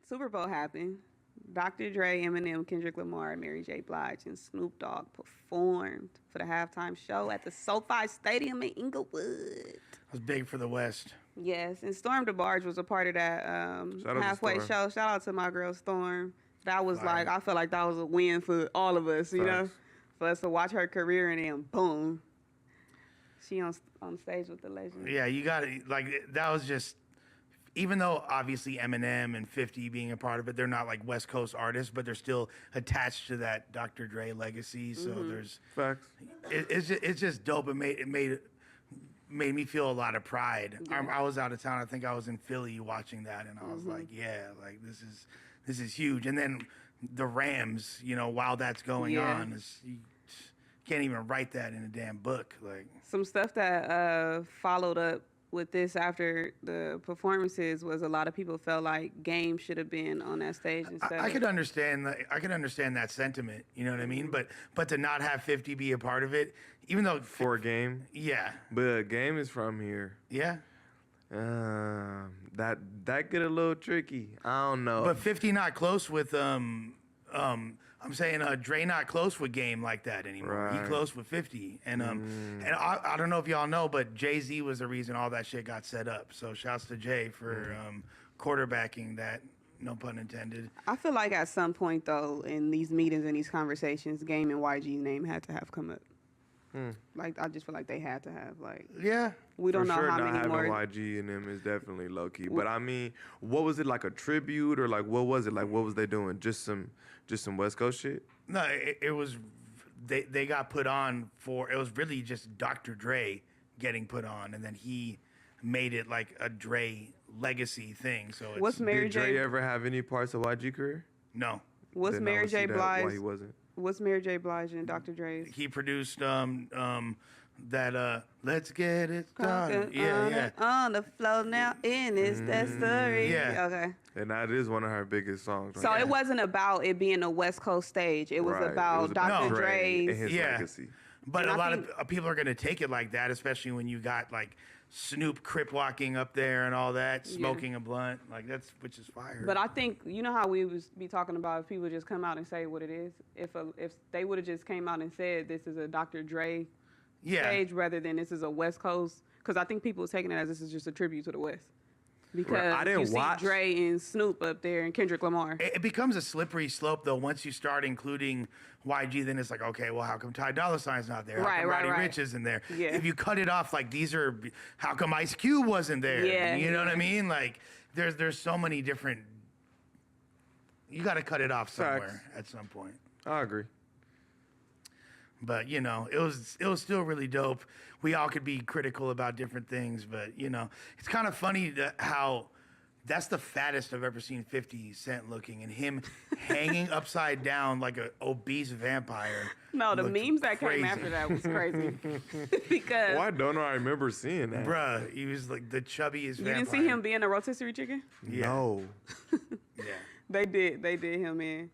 Super Bowl happened. Dr. Dre, Eminem, Kendrick Lamar, Mary J. Blige, and Snoop Dogg performed for the halftime show at the SoFi Stadium in Inglewood. It was big for the West. Yes, and Storm DeBarge was a part of that Shout out to halfway Storm. show. Shout out to my girl Storm. That was Fire. I felt like that was a win for all of us, you know, Facts. for us to watch her career and then boom, she on stage with the legend. Yeah, you got it. Like, that was just, even though obviously Eminem and 50 being a part of it, they're not like West Coast artists, but they're still attached to that Dr. Dre legacy. So there's, Facts. it's just dope. It made me feel a lot of pride. Yeah. I was out of town. I think I was in Philly watching that, and I was like, yeah, like this is huge. And then the Rams, you know, while that's going Yeah. on, you can't even write that in a damn book. Like, Some stuff that followed up with this after the performances was a lot of people felt like Game should have been on that stage instead. I could understand that. I could understand that sentiment. You know what I mean? But to not have 50 be a part of it, even though For a game. yeah, But Game is from here. yeah. That get a little tricky. I don't know. But 50 not close with I'm saying Dre not close with Game like that anymore. He Right. close with 50. And and I don't know if y'all know, but Jay-Z was the reason all that shit got set up. So shouts to Jay for quarterbacking that, no pun intended. I feel like at some point though, in these meetings and these conversations, Game and YG's name had to have come up. Like I just feel like they had to have like Yeah. we don't For know sure, how not many having more. YG in them is definitely low key. But I mean, what was it, like a tribute or like what was it? Like what was they doing? Just some West Coast shit? No, it was they got put on for, it was really just Dr. Dre getting put on, and then he made it like a Dre legacy thing. So it's, What's Mary Did Dre J? ever have any parts of YG career? no. What's Then I Mary would see J. that why he Blige? wasn't. What's Mary J. Blige and Dr. Dre's? He produced that Let's Get It Started. Yeah. On the floor now, in is that story. Yeah. Okay. And that is one of her biggest songs. So right? it wasn't about it being a West Coast stage. It was Right. about It was Dr. No. and Dre's. his Yeah. legacy. But And a I lot think- of people are going to take it like that, especially when you got like Snoop crip walking up there and all that, smoking a blunt. Like, which is fire. But I think you know how we was be talking about if people just come out and say what it is. If they would have just came out and said this is a Dr. Dre stage rather than this is a West Coast, because I think people was taking it as this is just a tribute to the West. Because Right. I didn't you see watch- Dre and Snoop up there and Kendrick Lamar. It becomes a slippery slope, though. Once you start including YG, then it's like, okay, well, how come Ty Dolla $ign's not there? How Right, come right, Roddy right. Ricch isn't there? Yeah. If you cut it off, like, how come Ice Cube wasn't there? Yeah, You know what I yeah. mean? Like, there's so many different, you got to cut it off somewhere Facts. at some point. I agree. But, you know, it was still really dope. We all could be critical about different things, but, you know, it's kind of funny how that's the fattest I've ever seen 50 Cent looking, and him hanging upside down like an obese vampire. No, the looked memes that crazy. came after that was crazy. Because Why don't I remember seeing that? Bruh, he was like the chubbiest you vampire. didn't see him being a rotisserie chicken? Yeah. No. Yeah. They did him in.